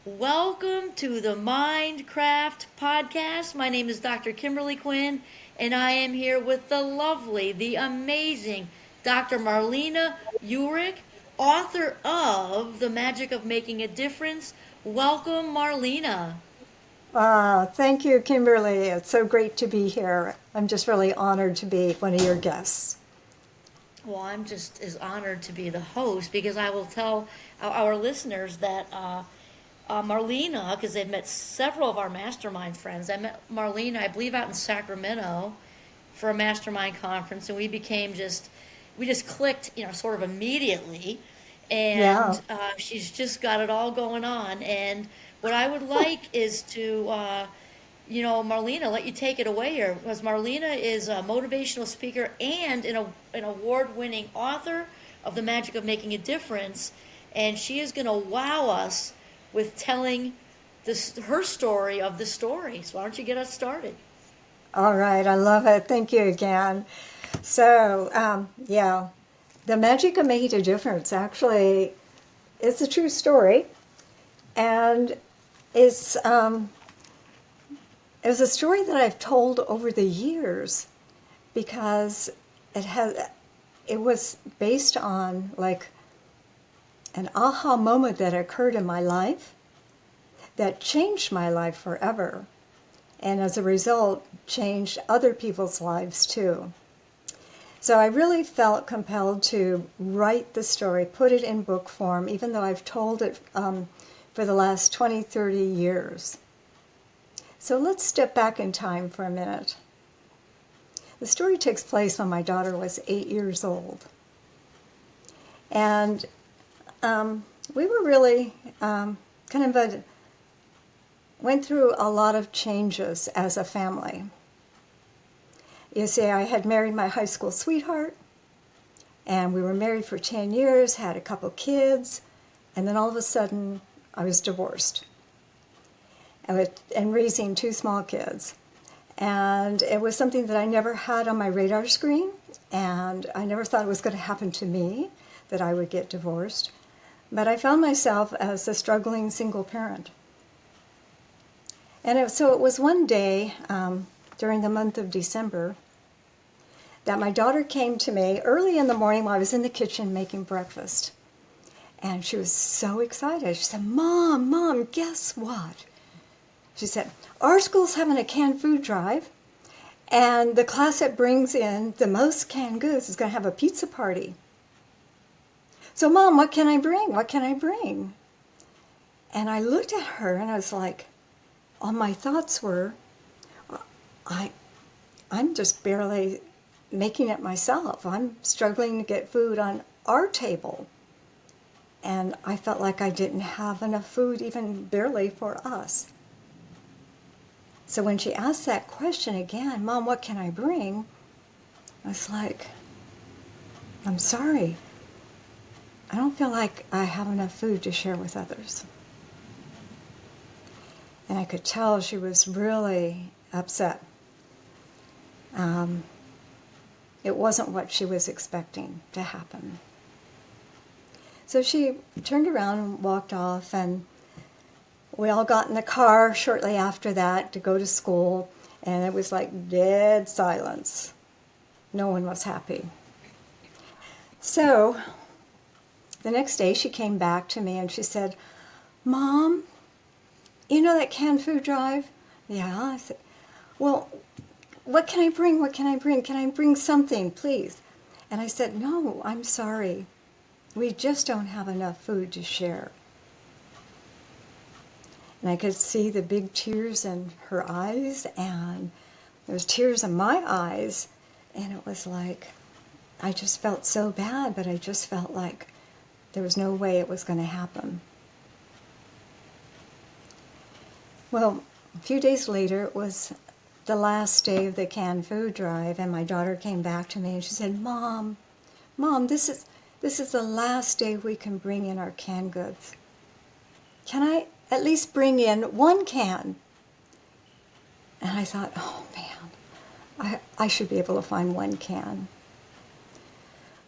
Welcome to the Mindcraft podcast. My name is Dr. Kimberly Quinn, and I am here with the lovely, the amazing Dr. Marlena Ulrich, author of The Magic of Making a Difference. Welcome, Marlena. Thank you, Kimberly. It's so great to be here. I'm just really honored to be one of your guests. Well, I'm just as honored to be the host because I will tell our listeners that Marlena, because they've met several of our mastermind friends. I met Marlena, I believe, out in Sacramento for a mastermind conference, and we just clicked, sort of immediately. Yeah. And she's just got it all going on. And what I would like is to, Marlena, let you take it away here, because Marlena is a motivational speaker and an award-winning author of The Magic of Making a Difference, and she is going to wow us with telling her story of the story. So why don't you get us started? All right. I love it. Thank you again. So, yeah, the magic of making a difference actually is a true story, and it's it was a story that I've told over the years because it has it was based on like an aha moment that occurred in my life that changed my life forever, and as a result, changed other people's lives too. So I really felt compelled to write the story, put it in book form, even though I've told it for the last 20, 30 years. So let's step back in time for a minute. The story takes place when my daughter was 8 years old. And we were really went through a lot of changes as a family. You see, I had married my high school sweetheart, and we were married for 10 years, had a couple kids, and then all of a sudden I was divorced and raising two small kids. And it was something that I never had on my radar screen, and I never thought it was going to happen to me, that I would get divorced. But I found myself as a struggling single parent. And so it was one day during the month of December that my daughter came to me early in the morning while I was in the kitchen making breakfast. And she was so excited. She said, Mom, guess what? She said, our school's having a canned food drive, and the class that brings in the most canned goods is going to have a pizza party. So, Mom, what can I bring? What can I bring? And I looked at her and I was like, all my thoughts were, I'm just barely making it myself. I'm struggling to get food on our table. And I felt like I didn't have enough food, even barely, for us. So when she asked that question again, Mom, what can I bring? I was like, I'm sorry. I don't feel like I have enough food to share with others. And I could tell she was really upset. It wasn't what she was expecting to happen. So she turned around and walked off, and we all got in the car shortly after that to go to school, and it was like dead silence. No one was happy. So the next day she came back to me and she said, Mom, you know that canned food drive? Yeah. I said, well, what can I bring? What can I bring? Can I bring something, please? And I said, no, I'm sorry. We just don't have enough food to share. And I could see the big tears in her eyes, and there was tears in my eyes, and it was like, I just felt so bad, but I just felt like there was no way it was going to happen. Well, a few days later, it was the last day of the canned food drive, and my daughter came back to me and she said, Mom, this is the last day we can bring in our canned goods. Can I at least bring in one can? And I thought, oh man, I should be able to find one can.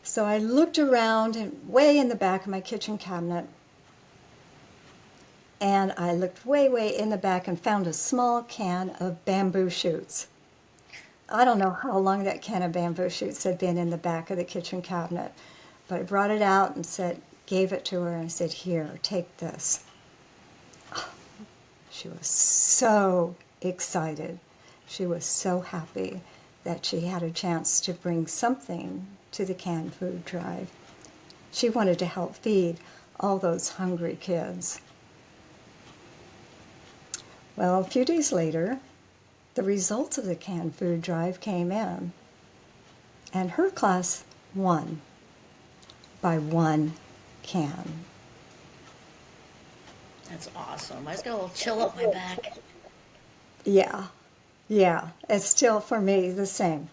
So I looked around and way in the back of my kitchen cabinet, and I looked way, way in the back and found a small can of bamboo shoots. I don't know how long that can of bamboo shoots had been in the back of the kitchen cabinet, but I brought it out and gave it to her and said, "Here, take this." She was so excited. She was so happy that she had a chance to bring something to the canned food drive. She wanted to help feed all those hungry kids. Well, a few days later, the results of the canned food drive came in, and her class won by one can. That's awesome. I just got a little chill up my back. Yeah, yeah, it's still for me the same.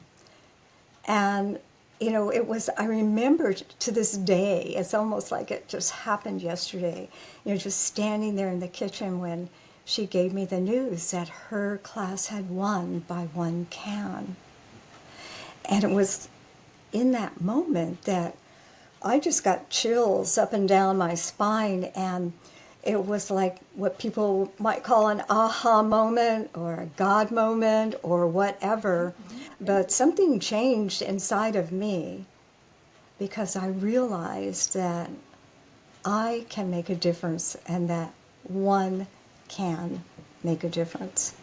And, I remember to this day, it's almost like it just happened yesterday, just standing there in the kitchen when she gave me the news that her class had won by one can. And it was in that moment that I just got chills up and down my spine, and it was like what people might call an aha moment or a God moment or whatever. But something changed inside of me because I realized that I can make a difference and that one can make a difference.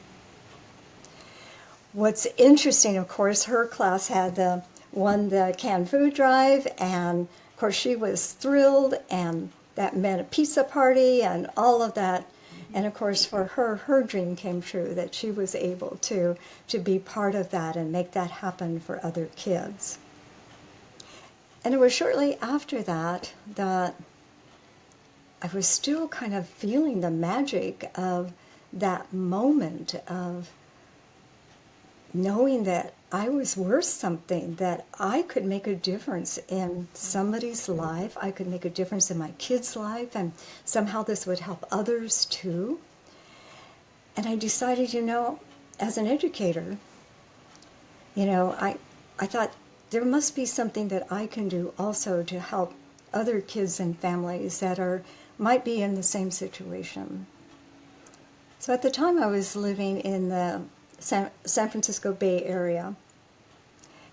What's interesting, of course, her class had won the canned food drive, and of course she was thrilled, and that meant a pizza party and all of that. And of course, for her, her dream came true that she was able to be part of that and make that happen for other kids. And it was shortly after that that I was still kind of feeling the magic of that moment of knowing that I was worth something, that I could make a difference in somebody's life, I could make a difference in my kid's life, and somehow this would help others too. And I decided, as an educator, I thought there must be something that I can do also to help other kids and families that might be in the same situation. So at the time I was living in the San Francisco Bay Area,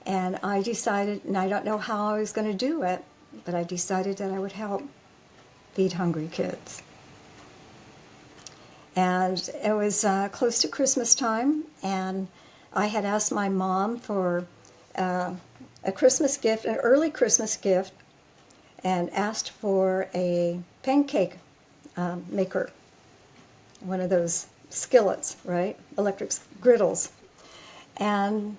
and I decided, and I don't know how I was going to do it, but I decided that I would help feed hungry kids. And it was close to Christmas time, and I had asked my mom for a Christmas gift, an early Christmas gift, and asked for a pancake maker, one of those skillets, right? Electric griddles. And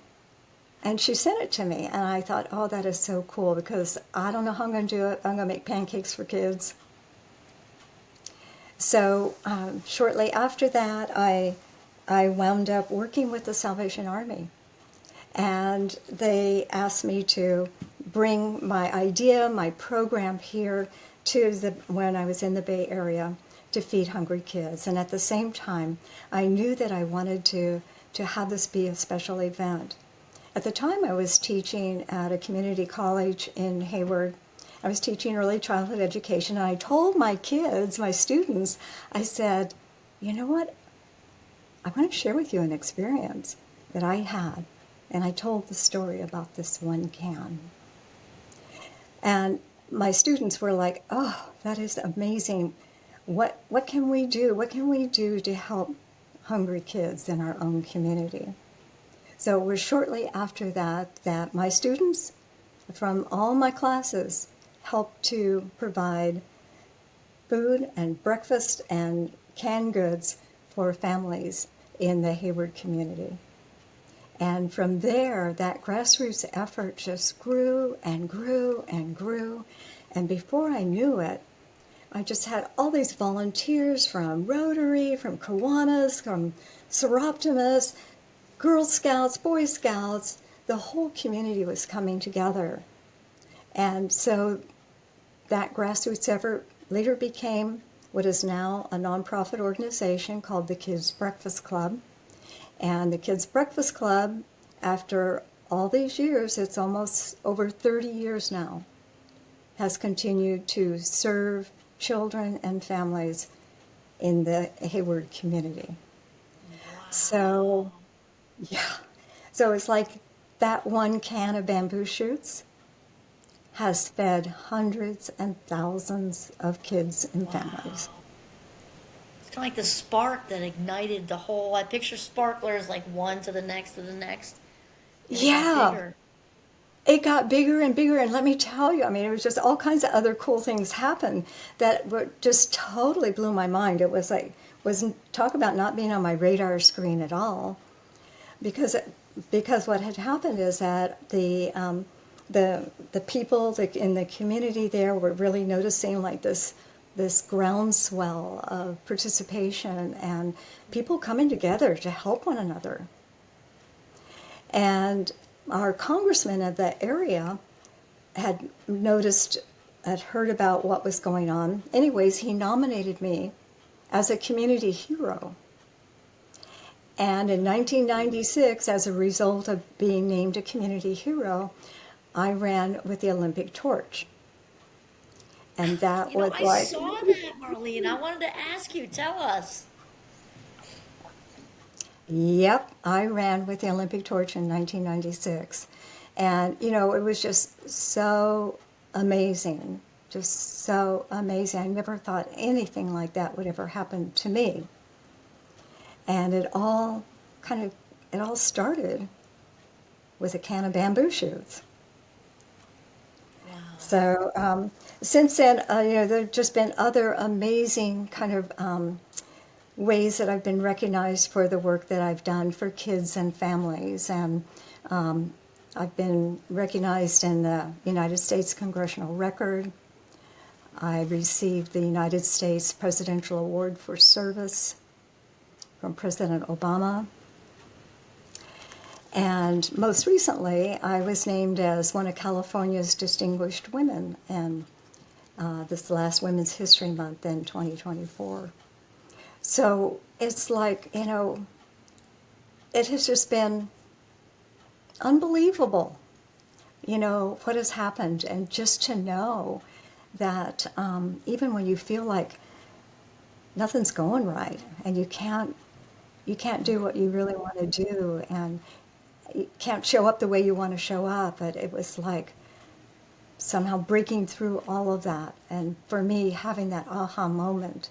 she sent it to me, and I thought, oh, that is so cool, because I don't know how I'm going to do it. I'm going to make pancakes for kids. So shortly after that, I wound up working with the Salvation Army. And they asked me to bring my idea, my program here when I was in the Bay Area to feed hungry kids. And at the same time, I knew that I wanted to have this be a special event. At the time, I was teaching at a community college in Hayward. I was teaching early childhood education, and I told my kids, my students, I said, you know what? I want to share with you an experience that I had. And I told the story about this one can. And my students were like, oh, that is amazing. What can we do? What can we do to help hungry kids in our own community? So it was shortly after that my students from all my classes helped to provide food and breakfast and canned goods for families in the Hayward community. And from there, that grassroots effort just grew and grew and grew. And before I knew it, I just had all these volunteers from Rotary, from Kiwanis, from Seroptimus, Girl Scouts, Boy Scouts. The whole community was coming together. And so that grassroots effort later became what is now a nonprofit organization called the Kids Breakfast Club. And the Kids Breakfast Club, after all these years, it's almost over 30 years now, has continued to serve children and families in the Hayward community. Wow. So, yeah. So it's like that one can of bamboo shoots has fed hundreds and thousands of kids and families. Wow. It's kind of like the spark that ignited the whole. I picture sparklers like one to the next to the next, and it got Yeah, bigger. it got bigger and bigger. And let me tell you, I mean, it was just all kinds of other cool things happened that just totally blew my mind. It was like, wasn't talk about not being on my radar screen at all. because because what had happened is that the people in the community there were really noticing like this groundswell of participation and people coming together to help one another. And our congressman of that area had noticed, had heard about what was going on. Anyways, he nominated me as a community hero. And in 1996, as a result of being named a community hero, I ran with the Olympic torch. And that You know, was I like, saw that, Marlene. I wanted to ask you. Tell us. yep, I ran with the Olympic torch in 1996. And, you know, it was just so amazing, just so amazing. I never thought anything like that would ever happen to me. And it all started with a can of bamboo shoots. Wow. So since then, you know, there have just been other amazing kind of ways that I've been recognized for the work that I've done for kids and families. And I've been recognized in the United States Congressional Record. I received the United States Presidential Award for Service from President Obama. And most recently, I was named as one of California's distinguished women in this last Women's History Month in 2024. So it's like, you know, it has just been unbelievable, you know, what has happened. And just to know that even when you feel like nothing's going right and you can't do what you really want to do and you can't show up the way you want to show up, but it was like somehow breaking through all of that. And for me, having that aha moment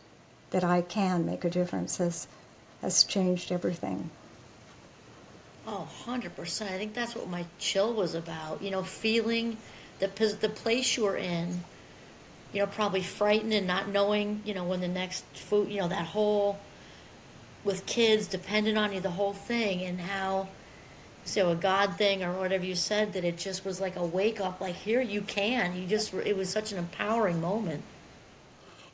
that I can make a difference has changed everything. Oh, 100%. I think that's what my chill was about. You know, feeling the place you were in, you know, probably frightened and not knowing, you know, when the next food, you know, that whole, with kids dependent on you, the whole thing, and how, so a God thing or whatever you said, that it just was like a wake up, like, here you can. You just, it was such an empowering moment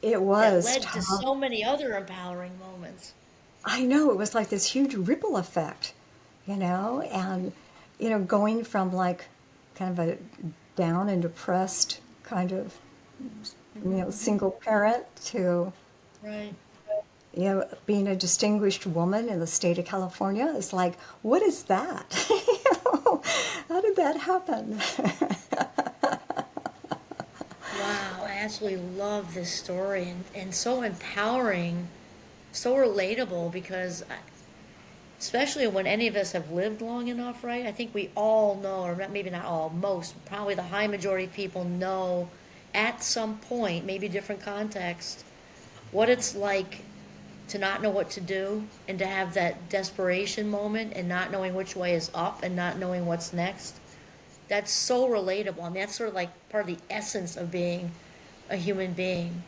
It that was led to tough. so many other empowering moments. I know it was like this huge ripple effect, you know, and, you know, going from like kind of a down and depressed kind of, you know, single parent to, Right. you know, being a distinguished woman in the state of California is like, what is that? You know, how did that happen? Wow, I absolutely love this story and so empowering, so relatable because especially when any of us have lived long enough, right? I think we all know, or maybe not all, most, probably the high majority of people know at some point, maybe different context, what it's like to not know what to do and to have that desperation moment and not knowing which way is up and not knowing what's next. That's so relatable. I mean, that's sort of like part of the essence of being a human being,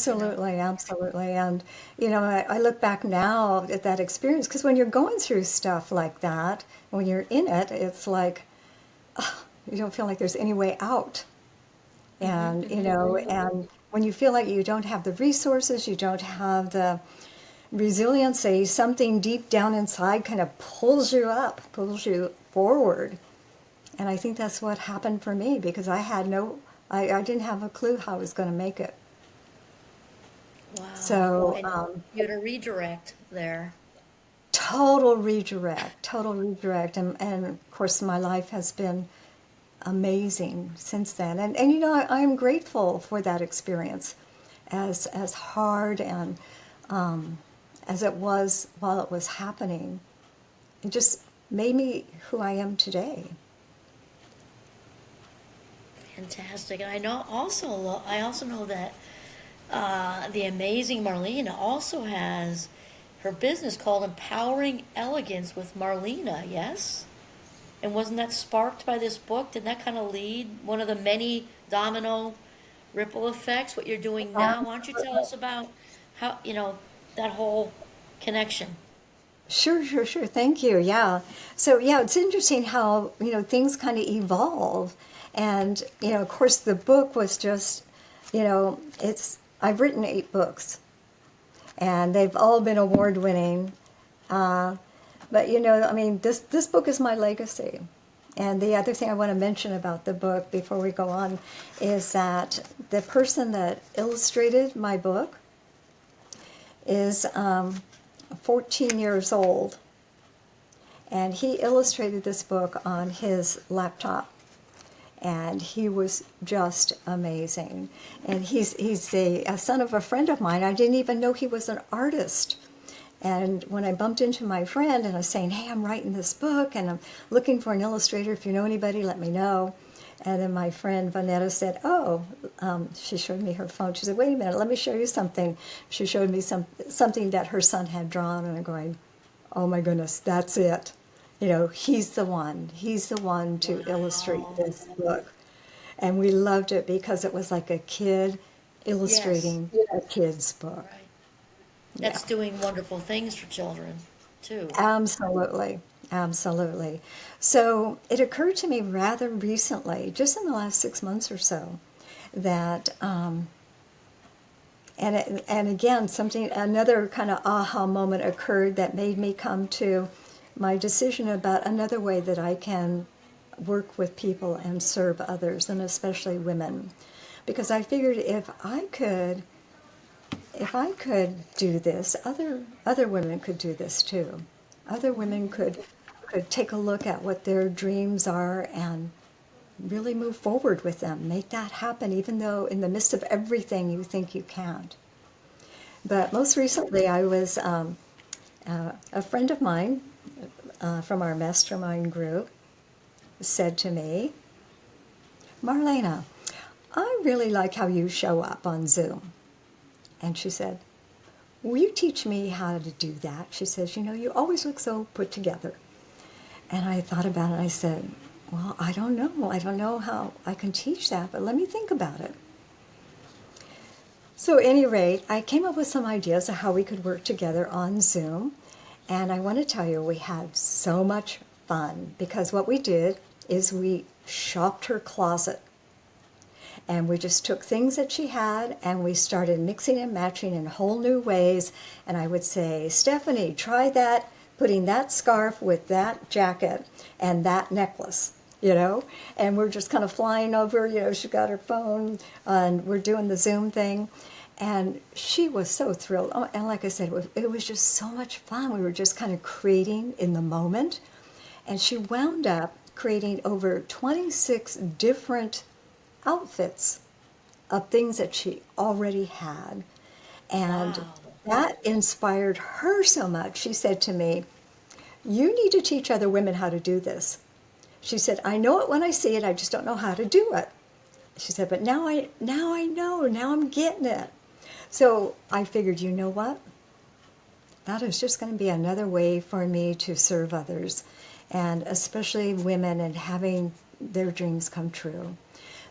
you know? Absolutely, absolutely. And, you know, I look back now at that experience because when you're going through stuff like that, when you're in it, it's like you don't feel like there's any way out. And, you know, and when you feel like you don't have the resources, you don't have the resiliency, something deep down inside kind of pulls you up, pulls you forward. And I think that's what happened for me because I didn't have a clue how I was going to make it. Wow. So, And you had a redirect there. total redirect. And of course, my life has been amazing since then. And you know, I'm grateful for that experience as hard and as it was while it was happening. It just made me who I am today. Fantastic. And I also know that the amazing Marlena also has her business called Empowering Elegance with Marlena, yes? And wasn't that sparked by this book? Did that kind of lead one of the many domino ripple effects, what you're doing now? Why don't you tell us about how, that whole connection? Sure, sure, sure. Thank you. Yeah. So, yeah, it's interesting how, things kind of evolve. And, of course, the book was just, I've written 8 books and they've all been award winning. But, this book is my legacy. And the other thing I want to mention about the book before we go on is that the person that illustrated my book is 14 years old, and he illustrated this book on his laptop, and he was just amazing. And he's a son of a friend of mine. I didn't even know he was an artist. And when I bumped into my friend and I was saying, hey, I'm writing this book and I'm looking for an illustrator. If you know anybody, let me know. And then my friend Vanetta said, she showed me her phone. She said, wait a minute, let me show you something. She showed me something that her son had drawn, and I'm going, oh my goodness, that's it. He's the one. He's the one to illustrate this book. And we loved it because it was like a kid Yes, illustrating a kid's book. right. Yeah. That's doing wonderful things for children, too. Absolutely. Absolutely. So it occurred to me rather recently, just in the last 6 months or so, that, and again, another kind of aha moment occurred that made me come to my decision about another way that I can work with people and serve others, and especially women. Because I figured if I could do this, other women could do this too. Other women could take a look at what their dreams are and really move forward with them, make that happen, even though in the midst of everything you think you can't. But most recently, I was a friend of mine from our mastermind group said to me, Marlena, I really like how you show up on Zoom. And she said, will you teach me how to do that? She says, you always look so put together. And I thought about it. I said, well, I don't know. I don't know how I can teach that, but let me think about it. So at any rate, I came up with some ideas of how we could work together on Zoom. And I want to tell you, we had so much fun because what we did is we shopped her closet. And we just took things that she had and we started mixing and matching in whole new ways. And I would say, Stephanie, try that, putting that scarf with that jacket and that necklace, And we're just kind of flying over, she got her phone and we're doing the Zoom thing. And she was so thrilled. Oh, and like I said, it was just so much fun. We were just kind of creating in the moment. And she wound up creating over 26 different outfits of things that she already had. And Wow. that inspired her so much. She said to me, you need to teach other women how to do this. She said, I know it when I see it, I just don't know how to do it. She said, but now I know, now I'm getting it. So I figured, you know what? That is just going to be another way for me to serve others, and especially women and having their dreams come true.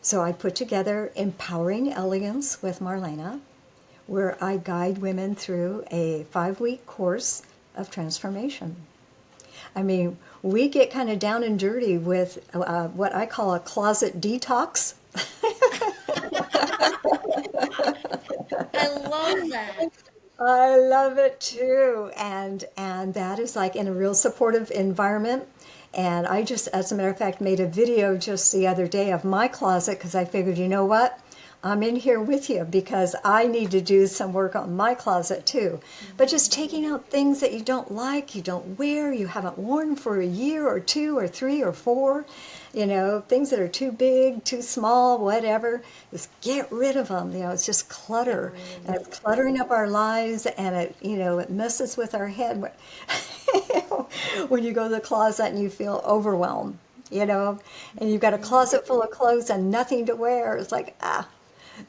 So I put together Empowering Elegance with Marlena, where I guide women through a 5-week course of transformation. I mean, we get kind of down and dirty with what I call a closet detox. I love that. I love it too, and that is like in a real supportive environment. And I just, as a matter of fact, made a video just the other day of my closet because I figured, you know what? I'm in here with you because I need to do some work on my closet too. But just taking out things that you don't like, you don't wear, you haven't worn for a year or two or three or four, things that are too big, too small, whatever, just get rid of them. It's just clutter. And it's cluttering up our lives, and it messes with our head when you go to the closet and you feel overwhelmed, and you've got a closet full of clothes and nothing to wear. It's like,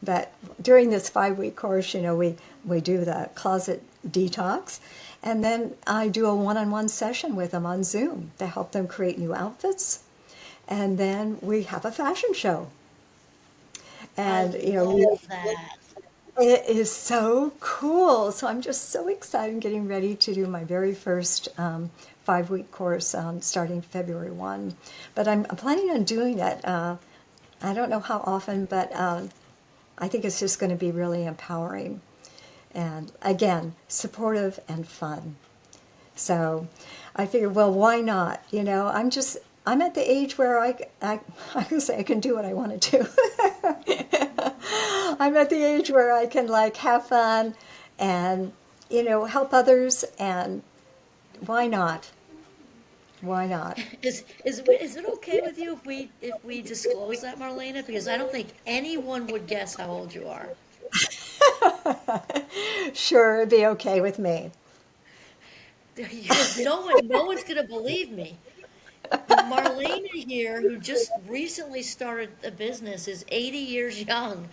But during this 5-week course, we do the closet detox, and then I do a one-on-one session with them on Zoom to help them create new outfits, and then we have a fashion show. I And love that. it is so cool. So I'm just so excited, getting ready to do my very first 5-week course starting February 1. But I'm planning on doing it. I don't know how often, but I think it's just going to be really empowering. And again, supportive and fun. So I figured, well, why not? I'm at the age where I can say I can do what I want to do. I'm at the age where I can have fun and, help others, and why not? Why not? Is it okay with you if we disclose that, Marlena? Because I don't think anyone would guess how old you are. Sure, it'd be okay with me. Because no one's gonna believe me. But Marlena here, who just recently started a business, is 80 years young,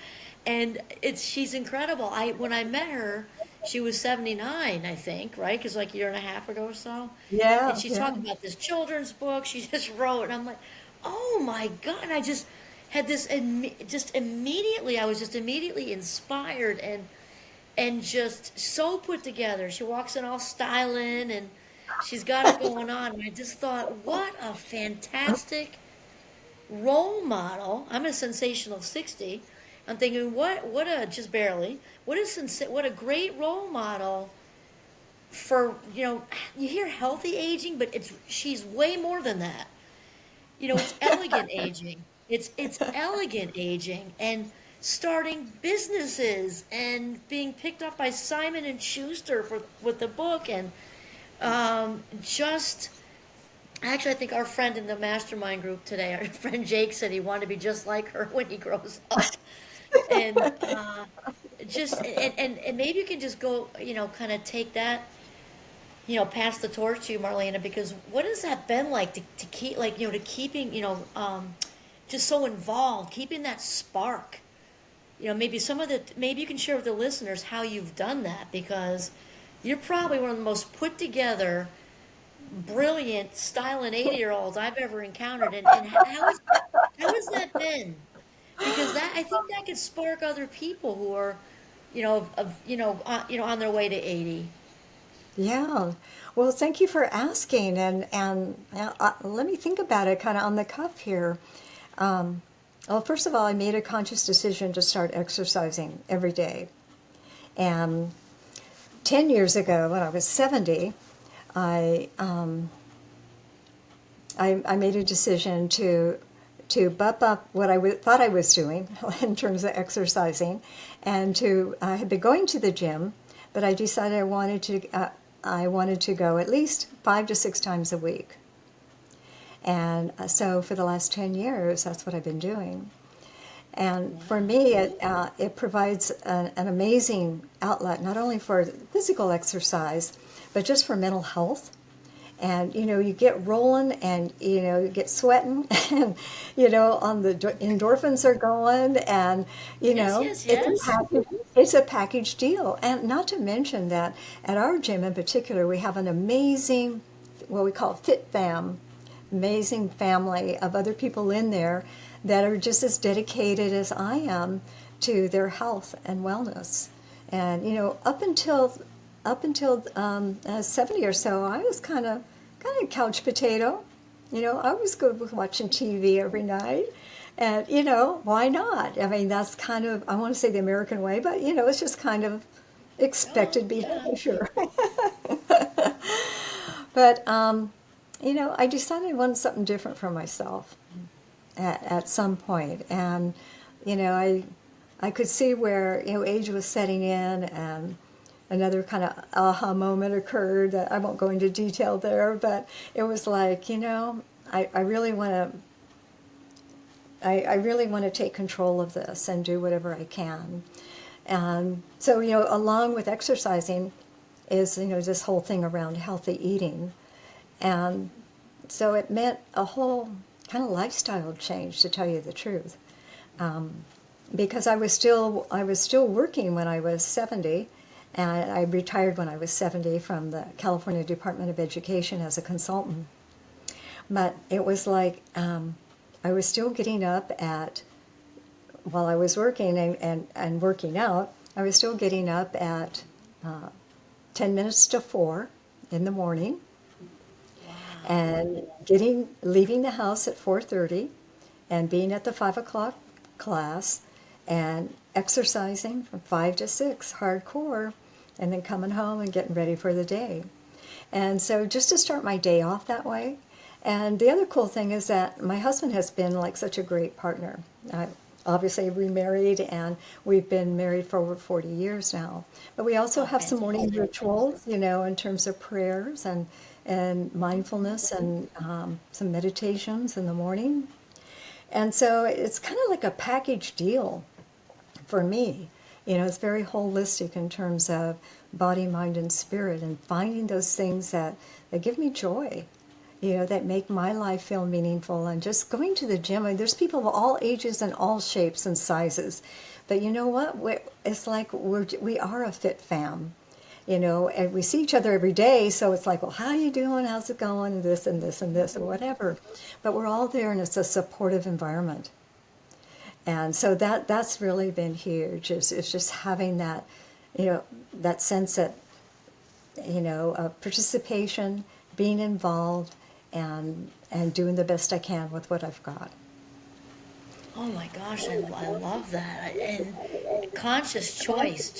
and she's incredible. When I met her, she was 79, I think, right? Because like a year and a half ago or so, and Yeah, she's yeah. talking about this children's book she just wrote, and I'm like, oh my God! And I just had this, just immediately, I was just immediately inspired and just so put together. She walks in all styling and she's got it going on. And I just thought, what a fantastic role model. I'm a sensational 60. I'm thinking, just barely, what a great role model for, you hear healthy aging, but she's way more than that. It's elegant aging. It's elegant aging and starting businesses and being picked up by Simon and Schuster with the book and just actually I think our friend in the mastermind group today, our friend Jake said he wanted to be just like her when he grows up. And and maybe you can just go, kind of take that, pass the torch to you, Marlena, because what has that been like to keep, like, to keeping, just so involved, keeping that spark? Maybe you can share with the listeners how you've done that, because you're probably one of the most put together, brilliant, styling 80-year-olds I've ever encountered. And how has that been? Because I think that could spark other people who are, on their way to 80. Yeah. Well, thank you for asking. And let me think about it kind of on the cuff here. Well, first of all, I made a conscious decision to start exercising every day. And 10 years ago, when I was 70, I I made a decision to bump up what thought I was doing in terms of exercising, and I had been going to the gym, but I decided I wanted to go at least 5 to 6 times a week. And so for the last 10 years, that's what I've been doing. And for me, it provides an amazing outlet, not only for physical exercise, but just for mental health. And, you get rolling and, you get sweating and, on the endorphins are going and, Yes, yes, it's yes. it's a package deal. And not to mention that at our gym in particular, we have an amazing, what we call Fit Fam, amazing family of other people in there that are just as dedicated as I am to their health and wellness. And up until 70 or so, I was kind of couch potato. I was good with watching TV every night. And, why not? I mean, that's kind of, I want to say the American way, but, it's just kind of expected Oh, yeah. behavior. But, I decided I wanted something different for myself at some point. And, I I could see where, age was setting in, and another kind of aha moment occurred that I won't go into detail there, but it was like, I really want to, I really want to take control of this and do whatever I can. And so, along with exercising is, this whole thing around healthy eating. And so it meant a whole kind of lifestyle change, to tell you the truth. Because I was still working when I was 70, and I retired when I was 70 from the California Department of Education as a consultant. But it was like I was still getting up while I was working and working out, I was still getting up at 10 minutes to 4 in the morning, and leaving the house at 4:30, and being at the 5 o'clock class, and exercising from 5 to 6 hardcore, and then coming home and getting ready for the day. And so just to start my day off that way. And the other cool thing is that my husband has been like such a great partner. Obviously remarried, and we've been married for over 40 years now. But we also have some morning rituals, in terms of prayers and mindfulness, and some meditations in the morning. And so it's kind of like a package deal for me. It's very holistic in terms of body, mind, and spirit, and finding those things that give me joy, that make my life feel meaningful. And just going to the gym, there's people of all ages and all shapes and sizes. But you know what? It's like we are a fit fam, and we see each other every day. So it's like, well, how are you doing? How's it going? And this and this and this and whatever. But we're all there, and it's a supportive environment. And so that's really been huge. It's just having that, that sense that, of participation, being involved, and doing the best I can with what I've got. Oh my gosh, I love that. And conscious choice,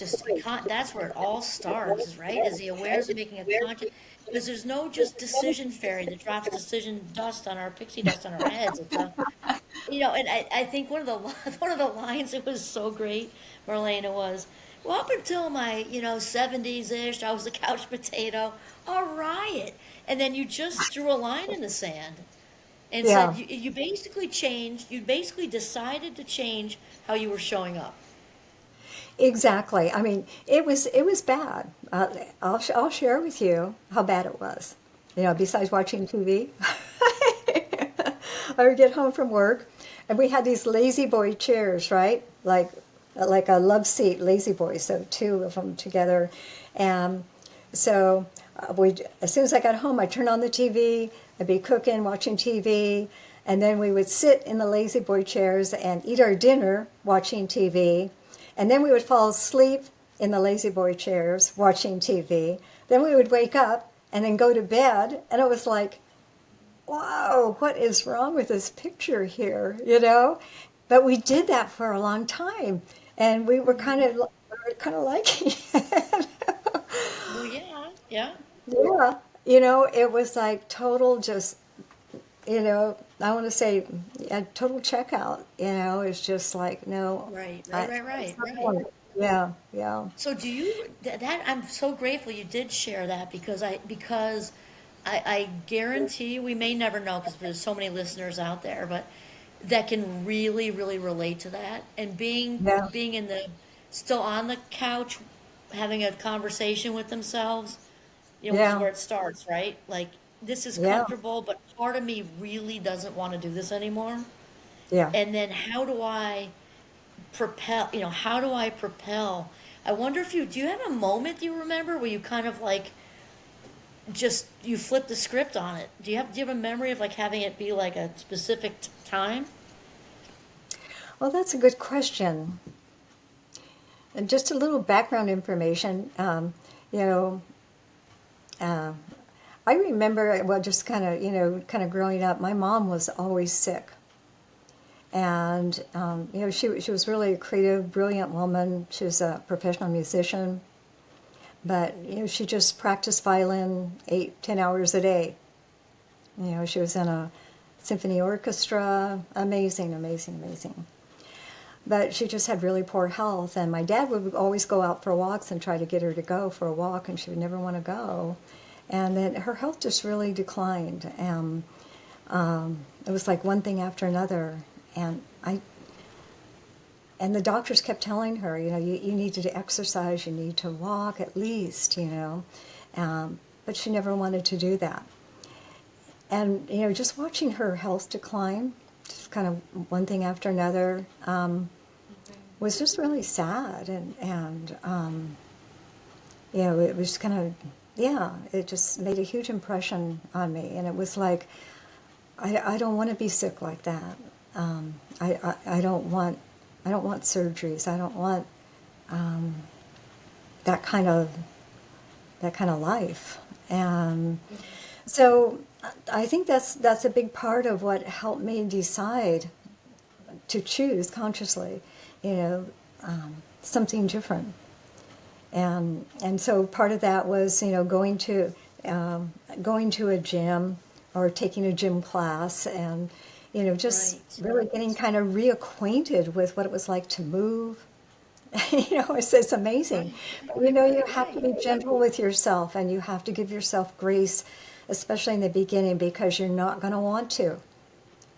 that's where it all starts, right? As the awareness of making a conscious, because there's no just decision fairy that drops decision dust on our pixie dust on our heads. And I think one of the one of the lines that was so great, Marlena, was, well, up until my 70s ish, I was a couch potato, a riot, and then you just drew a line in the sand and Yeah. said you basically changed. You basically decided to change how you were showing up. Exactly. I mean, it was bad. I'll share with you how bad it was. Besides watching TV, I would get home from work, and we had these lazy boy chairs, right? Like a love seat, lazy boy. So two of them together, and so as soon as I got home, I'd turn on the TV. I'd be cooking, watching TV, and then we would sit in the lazy boy chairs and eat our dinner, watching TV. And then we would fall asleep in the lazy boy chairs watching TV. Then we would wake up and then go to bed. And it was like, whoa, what is wrong with this picture here? But we did that for a long time. And we were kind of liking it. Well, yeah, yeah. Yeah. It was like total just, I want to say a total checkout. It's just like, no, Right, right, I, right, right, it's not right. going. Yeah, yeah. So do you that I'm so grateful you did share that because I guarantee we may never know because there's so many listeners out there, but that can really, really relate to that. And Yeah, being still on the couch, having a conversation with themselves, which is yeah, where it starts, right? Like, this is yeah, comfortable, but part of me really doesn't want to do this anymore. yeah. And then how do I propel? I wonder if do you have a moment you remember where you kind of like just you flip the script on it? Do you have a memory of like having it be like a specific time? Well, that's a good question. And just a little background information. You know, uh, I remember, well, just kind of growing up. My mom was always sick, and she was really a creative, brilliant woman. She was a professional musician, but she just practiced violin 8, 10 hours a day. She was in a symphony orchestra. Amazing, amazing, amazing. but she just had really poor health, and my dad would always go out for walks and try to get her to go for a walk, and she would never want to go. And then her health just really declined, and it was like one thing after another. And the doctors kept telling her, you need to exercise, you need to walk at least, but she never wanted to do that. And, just watching her health decline, just kind of one thing after another, was just really sad. It was kind of, it just made a huge impression on me. And it was like, I don't want to be sick like that. I don't want surgeries. I don't want that kind of life. And so I think that's a big part of what helped me decide to choose consciously, something different. And so part of that was, going to a gym or taking a gym class, and just Right. really getting kind of reacquainted with what it was like to move. It's amazing. But, you have to be gentle with yourself, and you have to give yourself grace, especially in the beginning, because you're not going to want to.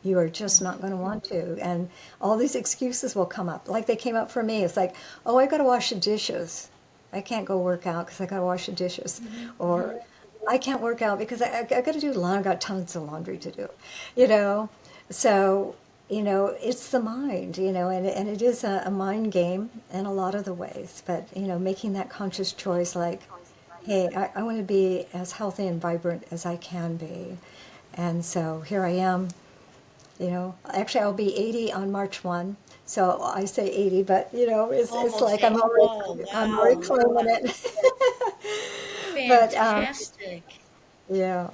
You are just not going to want to. And all these excuses will come up. Like they came up for me. It's like, oh, I got to wash the dishes. I can't go work out because I got to wash the dishes. Or I can't work out because I got to do laundry. I got tons of laundry to do, So, it's the mind, and it is a mind game in a lot of the ways. But, making that conscious choice like, hey, I want to be as healthy and vibrant as I can be. And so here I am, actually I'll be 80 on March 1. So I say 80, but, it's Almost like 80. Oh, I'm already wow. claiming it. But, Fantastic. yeah,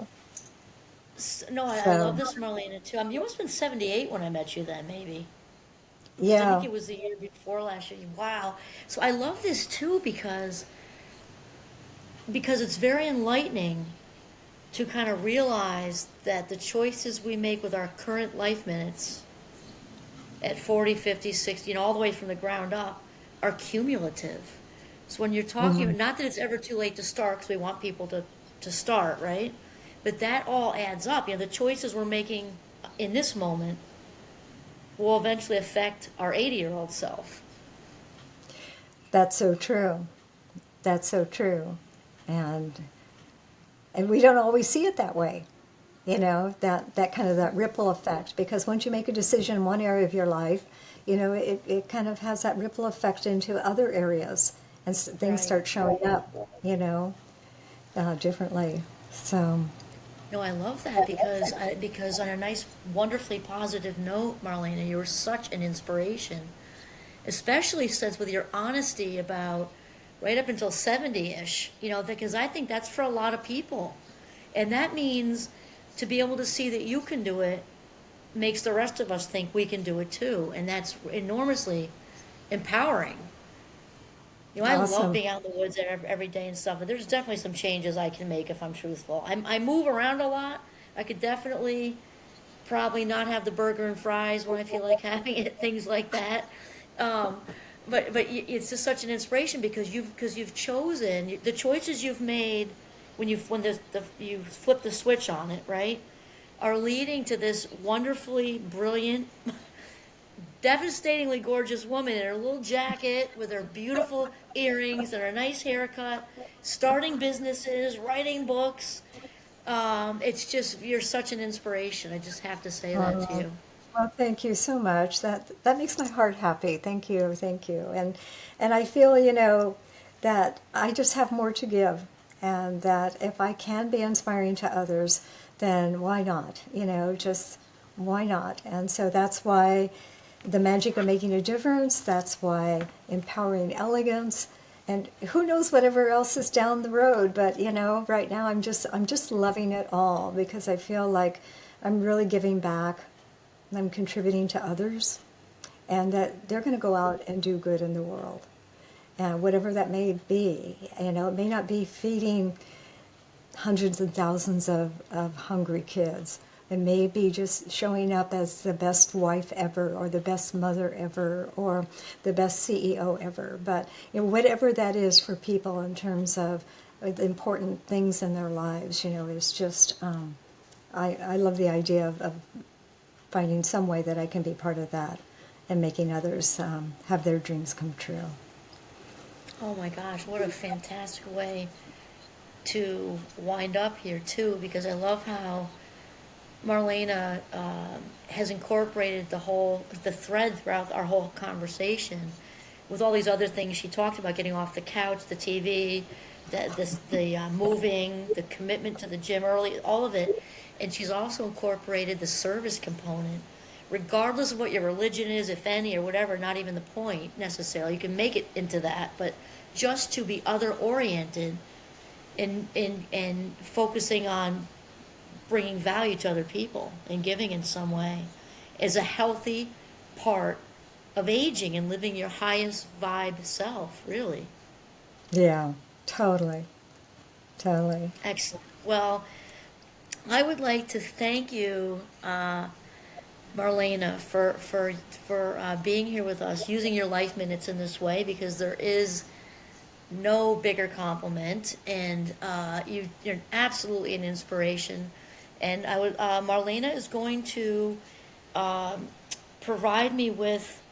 No, I love so, this, Marlena, too. You must have been 78 when I met you then, maybe. Because I think yeah. it was the year before last year. Wow. So I love this, too, because it's very enlightening to kind of realize that the choices we make with our current life minutes at 40, 50, 60, all the way from the ground up are cumulative. So when you're talking, Mhm. not that it's ever too late to start, because we want people to start, right? But that all adds up. The choices we're making in this moment will eventually affect our 80-year-old self. That's so true. That's so true. And we don't always see it that way, that kind of that ripple effect. Because once you make a decision in one area of your life, it kind of has that ripple effect into other areas, and things Right. start showing up, differently. So, No, I love that because on a nice, wonderfully positive note, Marlena, you're such an inspiration, especially since with your honesty about right up until 70-ish, because I think that's for a lot of people. And that means to be able to see that you can do it makes the rest of us think we can do it too. And that's enormously empowering. I love awesome. being out in the woods every day and stuff, but there's definitely some changes I can make if I'm truthful. I move around a lot. I could definitely probably not have the burger and fries when I feel like having it, things like that. Um, but it's just such an inspiration because you've chosen the choices you've made when you flip the switch on it, right, are leading to this wonderfully brilliant devastatingly gorgeous woman in her little jacket with her beautiful earrings and her nice haircut, starting businesses, writing books. It's just, you're such an inspiration. I just have to say that to Uh, you. well, thank you so much. That makes my heart happy. Thank you. And I feel, that I just have more to give, and that if I can be inspiring to others, then why not? Just why not? And so that's why the magic of making a difference. That's why empowering elegance. And who knows whatever else is down the road, but right now I'm just loving it all because I feel like I'm really giving back. I'm contributing to others, and that they're going to go out and do good in the world. And whatever that may be, it may not be feeding hundreds and thousands of hungry kids, It may be just showing up as the best wife ever, or the best mother ever, or the best CEO ever. But whatever that is for people in terms of the important things in their lives, is just, I love the idea of finding some way that I can be part of that and making others have their dreams come true. Oh my gosh, what a fantastic way to wind up here too, because I love how Marlena has incorporated the thread throughout our whole conversation with all these other things she talked about, getting off the couch, the TV, the moving, the commitment to the gym early, all of it. And she's also incorporated the service component, regardless of what your religion is, if any, or whatever, not even the point necessarily. You can make it into that, but just to be other oriented and focusing on bringing value to other people and giving in some way is a healthy part of aging and living your highest vibe self, really. Yeah, totally, totally. Excellent. Well, I would like to thank you, Marlena, for being here with us, using your life minutes in this way, because there is no bigger compliment, and you're absolutely an inspiration. And Marlena is going to provide me with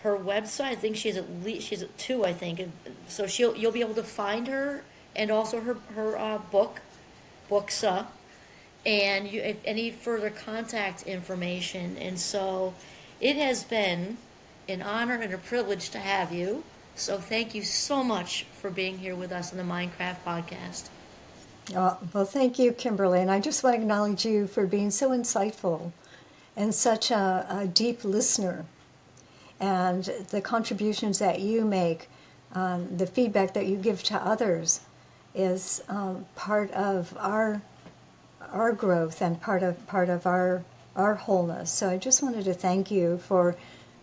her website. I think she's at two, I think. And so you'll be able to find her, and also her books, and if any further contact information. And so it has been an honor and a privilege to have you. So thank you so much for being here with us on the Minecraft podcast. Well, thank you, Kimberly. And I just want to acknowledge you for being so insightful and such a deep listener. And the contributions that you make, the feedback that you give to others is part of our growth and part of our wholeness. So I just wanted to thank you for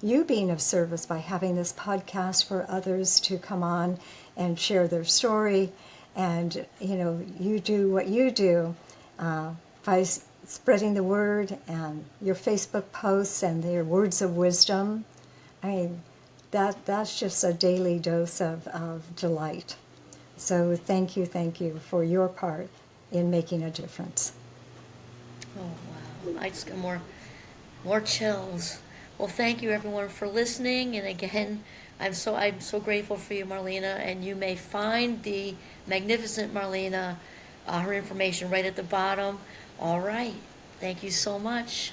you being of service by having this podcast for others to come on and share their story. And you do what you do by spreading the word and your Facebook posts and your words of wisdom. I mean, that's just a daily dose of delight. So thank you for your part in making a difference. Oh wow! I just got more chills. Well, thank you everyone for listening, and again, I'm so grateful for you, Marlena, and you may find the magnificent Marlena, her information right at the bottom. All right, thank you so much.